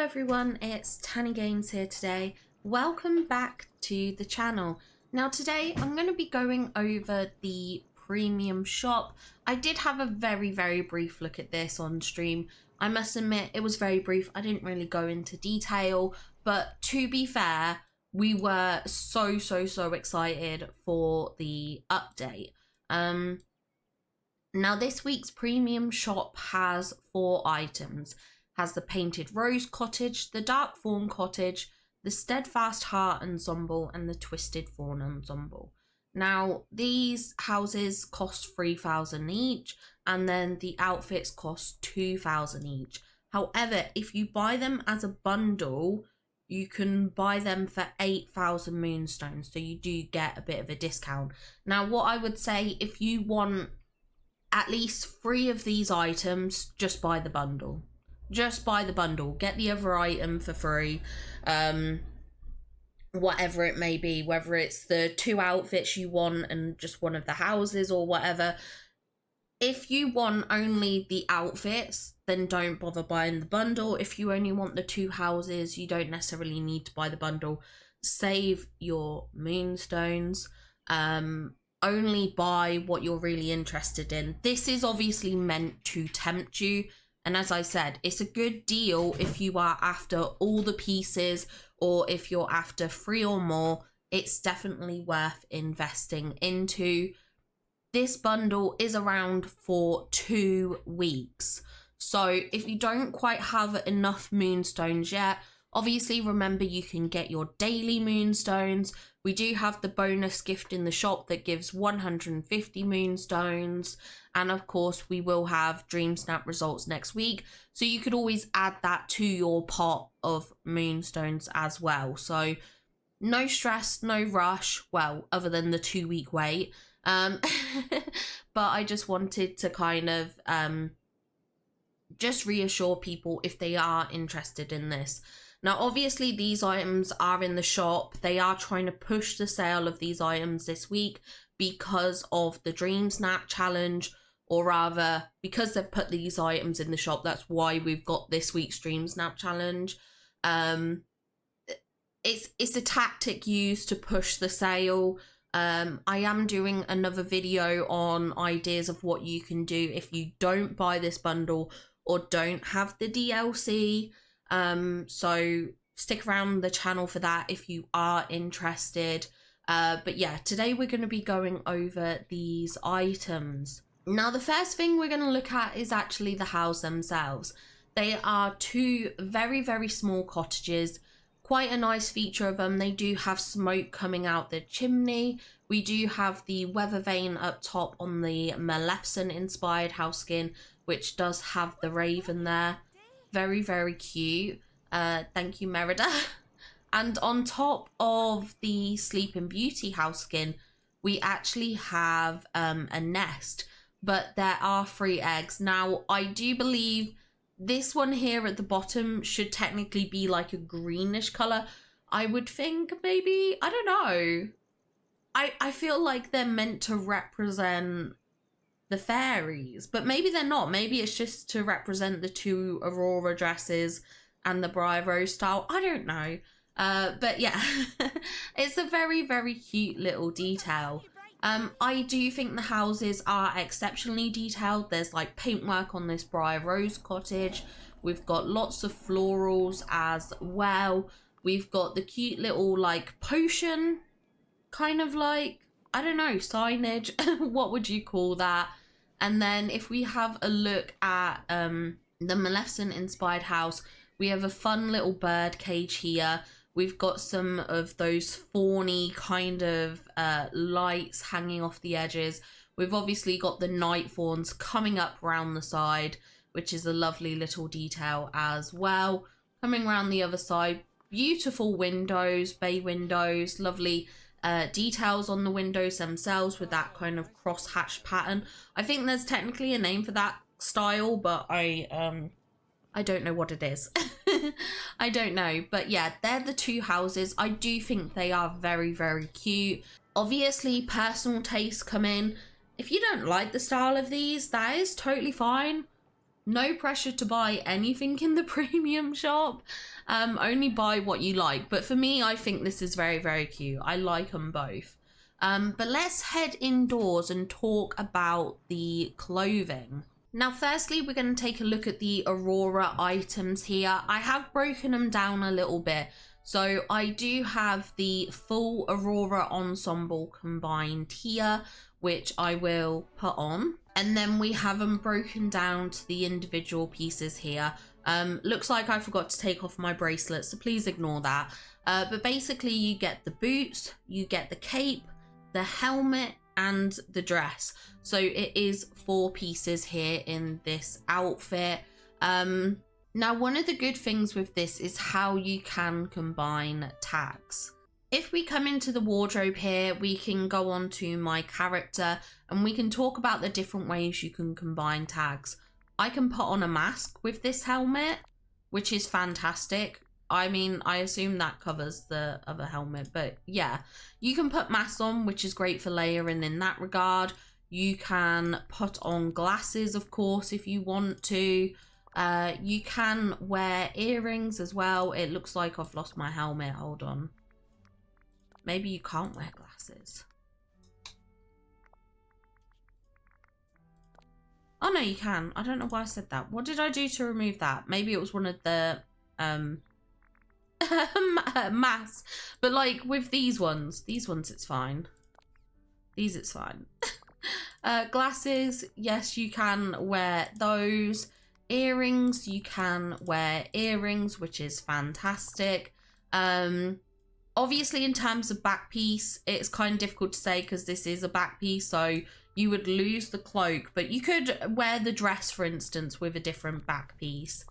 everyone, it's Tanny Games here today. Welcome back to the channel. Now today I'm going to be going over the premium shop. I did have a very brief look at this on stream. I must admit it was very brief. I didn't really go into detail, but to be fair, we were so excited for the update. Now this week's premium shop has 4 items. Has the Painted Rose Cottage, the Dark Fawn Cottage, the Steadfast Heart Ensemble, and the Twisted Fawn Ensemble. Now, these houses cost 3,000 each, and then the outfits cost 2,000 each. However, if you buy them as a bundle, you can buy them for 8,000 moonstones, so you do get a bit of a discount. Now, what I would say, if you want at least 3 of these items, just buy the bundle. Just buy the bundle, get the other item for free, whatever it may be, whether it's the 2 outfits you want and just one of the houses or whatever. If you want only the outfits, then don't bother buying the bundle. If you only want the 2 houses, you don't necessarily need to buy the bundle. Save your moonstones. Only buy what you're really interested in. This is obviously meant to tempt you. And as I said, it's a good deal if you are after all the pieces or if you're after 3 or more. It's definitely worth investing into. This bundle is around for 2 weeks. So if you don't quite have enough moonstones yet, obviously remember you can get your daily moonstones. We do have the bonus gift in the shop that gives 150 moonstones. And of course, we will have Dream Snap results next week. So you could always add that to your pot of moonstones as well. So no stress, no rush. Well, other than the 2-week wait. But I just wanted to kind of just reassure people if they are interested in this. Now, obviously, these items are in the shop. They are trying to push the sale of these items this week because of the Dream Snap challenge, or rather, because they've put these items in the shop. That's why we've got this week's Dream Snap challenge. It's a tactic used to push the sale. I am doing another video on ideas of what you can do if you don't buy this bundle or don't have the DLC. So stick around the channel for that if you are interested. But yeah, today we're going to be going over these items. Now, the first thing we're going to look at is actually the house themselves. They are 2 very small cottages. Quite a nice feature of them. They do have smoke coming out the chimney. We do have the weather vane up top on the Maleficent inspired house skin, which does have the raven there. Very cute. Thank you, Merida. And on top of the Sleeping Beauty house skin, we actually have a nest, but there are 3 eggs. Now, I do believe this one here at the bottom should technically be like a greenish color. I would think maybe, I don't know. I feel like they're meant to represent the fairies, but maybe they're not. Maybe it's just to represent the 2 Aurora dresses and the Briar Rose style. I don't know. But yeah, it's a very cute little detail. I do think the houses are exceptionally detailed. There's like paintwork on this Briar Rose cottage. We've got lots of florals as well. We've got the cute little like potion, kind of like, I don't know, signage. What would you call that? And then if we have a look at the Maleficent inspired house, we have a fun little bird cage here. We've got some of those fawny kind of lights hanging off the edges. We've obviously got the night fawns coming up around the side, which is a lovely little detail as well. Coming around the other side, beautiful windows, bay windows, lovely details on the windows themselves with that kind of cross-hatched pattern. I think there's technically a name for that style, but I don't know what it is. I don't know. But yeah, they're the 2 houses. I do think they are very cute. Obviously, personal tastes come in. If you don't like the style of these, that is totally fine. No pressure to buy anything in the premium shop. Only buy what you like. But for me, I think this is very, very cute. I like them both. But let's head indoors and talk about the clothing. Now, firstly, we're going to take a look at the Aurora items here. I have broken them down a little bit. So I do have the full Aurora ensemble combined here, which I will put on. And then we have them broken down to the individual pieces here. Looks like I forgot to take off my bracelet, so please ignore that. But basically you get the boots, you get the cape, the helmet, and the dress. So it is 4 pieces here in this outfit. Now, one of the good things with this is how you can combine tags. If we come into the wardrobe here, we can go on to my character and we can talk about the different ways you can combine tags. I can put on a mask with this helmet, which is fantastic. I mean, I assume that covers the other helmet, but yeah, you can put masks on, which is great for layering in that regard. You can put on glasses, of course, if you want to. You can wear earrings as well. It looks like I've lost my helmet. Hold on. Maybe you can't wear glasses. Oh, no, you can. I don't know why I said that. What did I do to remove that? Maybe it was one of the masks. But like with these ones it's fine. These it's fine. Glasses, yes, you can wear those. Earrings, you can wear earrings, which is fantastic. Obviously in terms of back piece, it's kind of difficult to say because this is a back piece, so you would lose the cloak, but you could wear the dress, for instance, with a different back piece.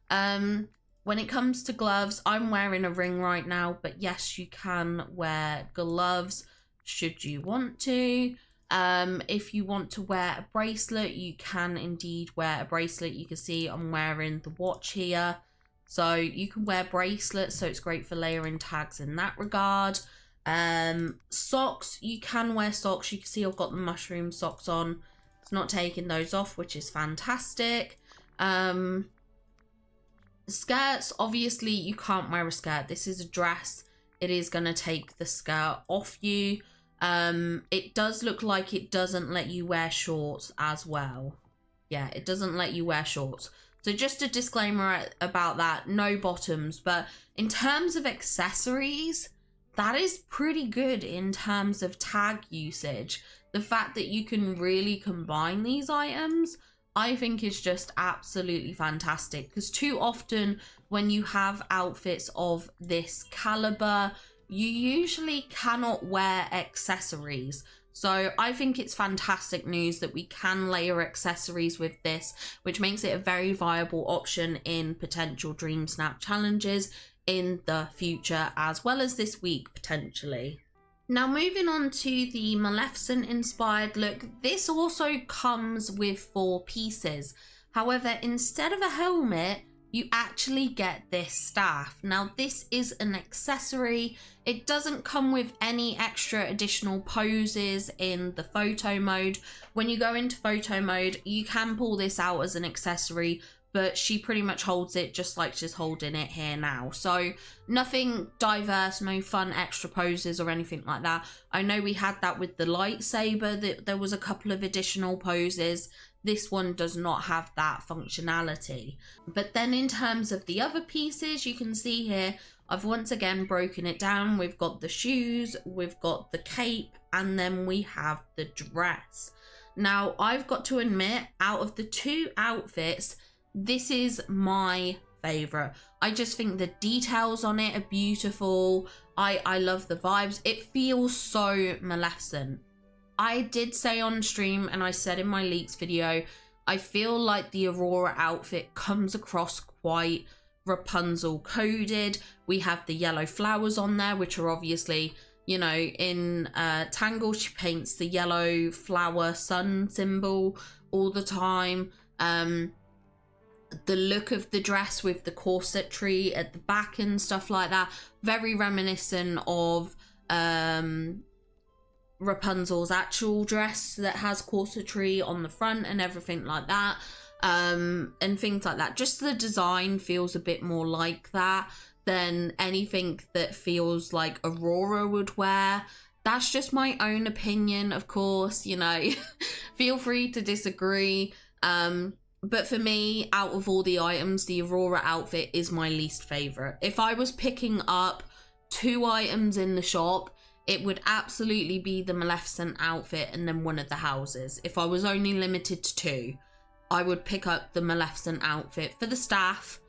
When it comes to gloves, I'm wearing a ring right now, but yes, you can wear gloves should you want to. If you want to wear a bracelet, you can indeed wear a bracelet. You can see I'm wearing the watch here. So you can wear bracelets, so it's great for layering tags in that regard. Socks, you can wear socks. You can see I've got the mushroom socks on. It's not taking those off, which is fantastic. Skirts, obviously you can't wear a skirt. This is a dress. It is going to take the skirt off you. It does look like it doesn't let you wear shorts as well. Yeah, it doesn't let you wear shorts. So just a disclaimer about that, no bottoms. But in terms of accessories, that is pretty good in terms of tag usage. The fact that you can really combine these items, I think is just absolutely fantastic. Because too often when you have outfits of this caliber, you usually cannot wear accessories. So I think it's fantastic news that we can layer accessories with this, which makes it a very viable option in potential Dream Snap challenges in the future, as well as this week potentially. Now moving on to the Maleficent inspired look, this also comes with 4 pieces. However, instead of a helmet, you actually get this staff. Now this is an accessory. It doesn't come with any extra additional poses in the photo mode. When you go into photo mode, you can pull this out as an accessory, but she pretty much holds it just like she's holding it here now. So nothing diverse, no fun extra poses or anything like that. I know we had that with the lightsaber, that there was a couple of additional poses. This one does not have that functionality. But then in terms of the other pieces, you can see here, I've once again broken it down. We've got the shoes, we've got the cape, and then we have the dress. Now, I've got to admit, out of the 2 outfits, this is my favorite. I just think the details on it are beautiful. I love the vibes. It feels so Maleficent. I did say on stream, and I said in my leaks video, I feel like the Aurora outfit comes across quite Rapunzel coded. We have the yellow flowers on there, which are obviously, you know, in Tangle, she paints the yellow flower sun symbol all the time. The look of the dress with the corsetry at the back and stuff like that, very reminiscent of Rapunzel's actual dress that has corsetry on the front and everything like that. and things like that. Just the design feels a bit more like that than anything that feels like Aurora would wear. That's just my own opinion, of course, you know. Feel free to disagree. But for me, out of all the items, the Aurora outfit is my least favorite. If I was picking up 2 items in the shop, it would absolutely be the Maleficent outfit and then one of the houses. If I was only limited to 2, I would pick up the Maleficent outfit for the staff,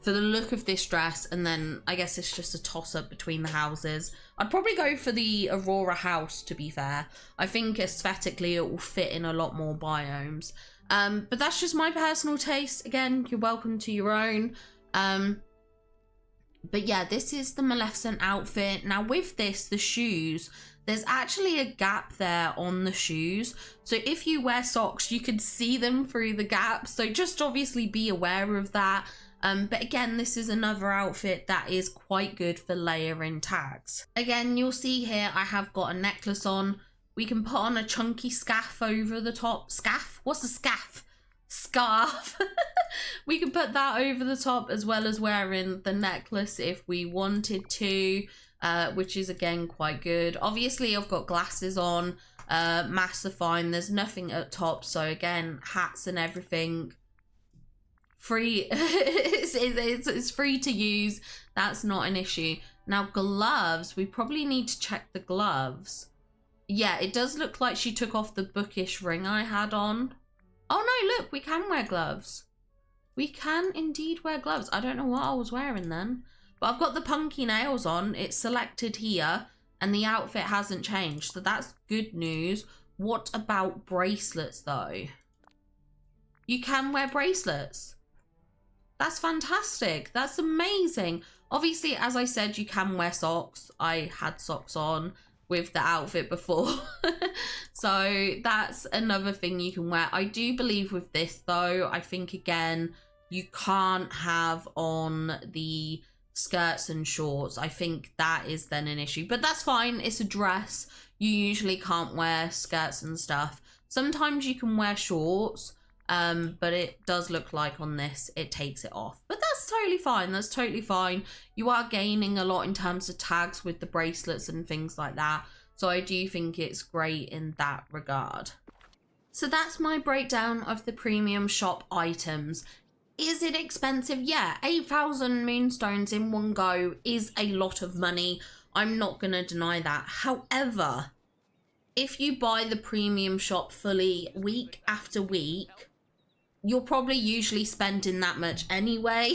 for the look of this dress, and then I guess it's just a toss-up between the houses. I'd probably go for the Aurora house, to be fair. I think aesthetically it will fit in a lot more biomes. But that's just my personal taste. Again, you're welcome to your own. But yeah, this is the Maleficent outfit. Now with this, the shoes, there's actually a gap there on the shoes. So if you wear socks, you can see them through the gap. So just obviously be aware of that. But again, this is another outfit that is quite good for layering tags. Again, you'll see here I have got a necklace on. We can put on a chunky scarf over the top. Scarf? What's a scarf? Scarf. We can put that over the top as well as wearing the necklace if we wanted to, which is again quite good. Obviously, I've got glasses on, massive fine. There's nothing at top, so again, hats and everything. Free. it's free to use. That's not an issue. Now gloves, we probably need to check the gloves. Yeah, it does look like she took off the bookish ring I had on. Oh no, look, we can wear gloves. We can indeed wear gloves. I don't know what I was wearing then, but I've got the punky nails on. It's selected here and the outfit hasn't changed, so that's good news. What about bracelets though? You can wear bracelets. That's fantastic. That's amazing. Obviously, as I said, you can wear socks. I had socks on with the outfit before. So that's another thing you can wear. I do believe with this though, I think again, you can't have on the skirts and shorts. I think that is then an issue, but that's fine. It's a dress. You usually can't wear skirts and stuff. Sometimes you can wear shorts, but it does look like on this it takes it off, but that's totally fine. That's totally fine. You are gaining a lot in terms of tags with the bracelets and things like that, so I do think it's great in that regard. So that's my breakdown of the premium shop items. Is it expensive? Yeah, 8,000 moonstones in one go is a lot of money. I'm not gonna deny that. However, if you buy the premium shop fully week after week, you're probably usually spending that much anyway.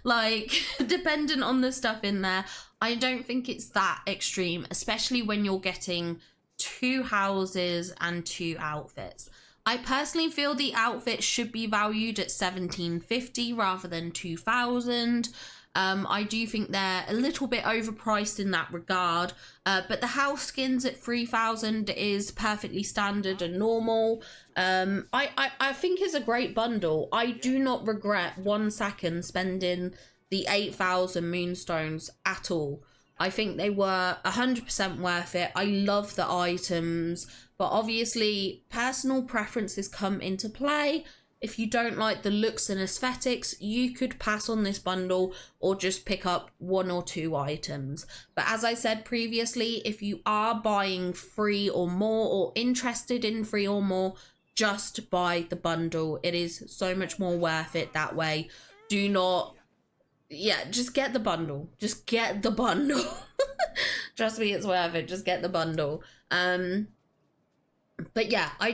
Like, dependent on the stuff in there, I don't think it's that extreme, especially when you're getting 2 houses and 2 outfits. I personally feel the outfit should be valued at $1,750 rather than $2,000. I do think they're a little bit overpriced in that regard, but the house skins at $3,000 is perfectly standard and normal. I think it's a great bundle. I do not regret 1 second spending the 8,000 moonstones at all. I think they were 100% worth it. I love the items, but obviously personal preferences come into play. If you don't like the looks and aesthetics, you could pass on this bundle or just pick up 1 or 2 items. But as I said previously, if you are buying 3 or more or interested in 3 or more, just buy the bundle. It is so much more worth it that way. Do not, yeah, just get the bundle. Just get the bundle. Trust me, it's worth it. Just get the bundle. But yeah, I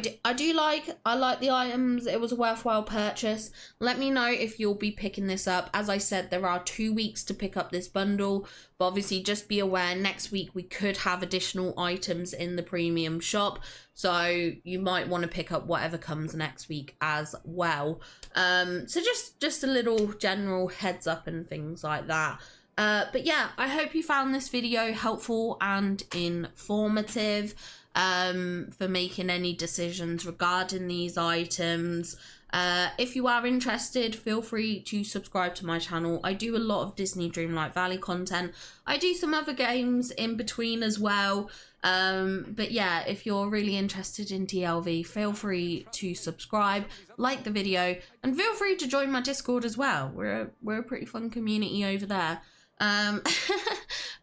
like the items. It was a worthwhile purchase. Let me know if you'll be picking this up. As I said, there are 2 weeks to pick up this bundle, but obviously just be aware next week we could have additional items in the premium shop, so you might want to pick up whatever comes next week as well. So just a little general heads up and things like that. But yeah, I hope you found this video helpful and informative. for making any decisions regarding these items. If you are interested, feel free to subscribe to my channel. I do a lot of Disney Dreamlight Valley content. I do some other games in between as well. But yeah, if you're really interested in DLV, feel free to subscribe, like the video, and feel free to join my Discord as well. We're a pretty fun community over there.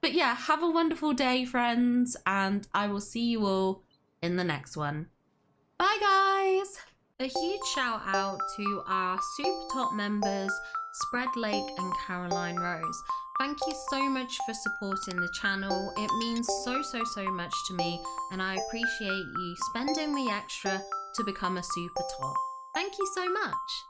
But yeah, have a wonderful day, friends, and I will see you all in the next one. Bye, guys! A huge shout out to our super top members, Spread Lake and Caroline Rose. Thank you so much for supporting the channel. It means so much to me, and I appreciate you spending the extra to become a super top. Thank you so much.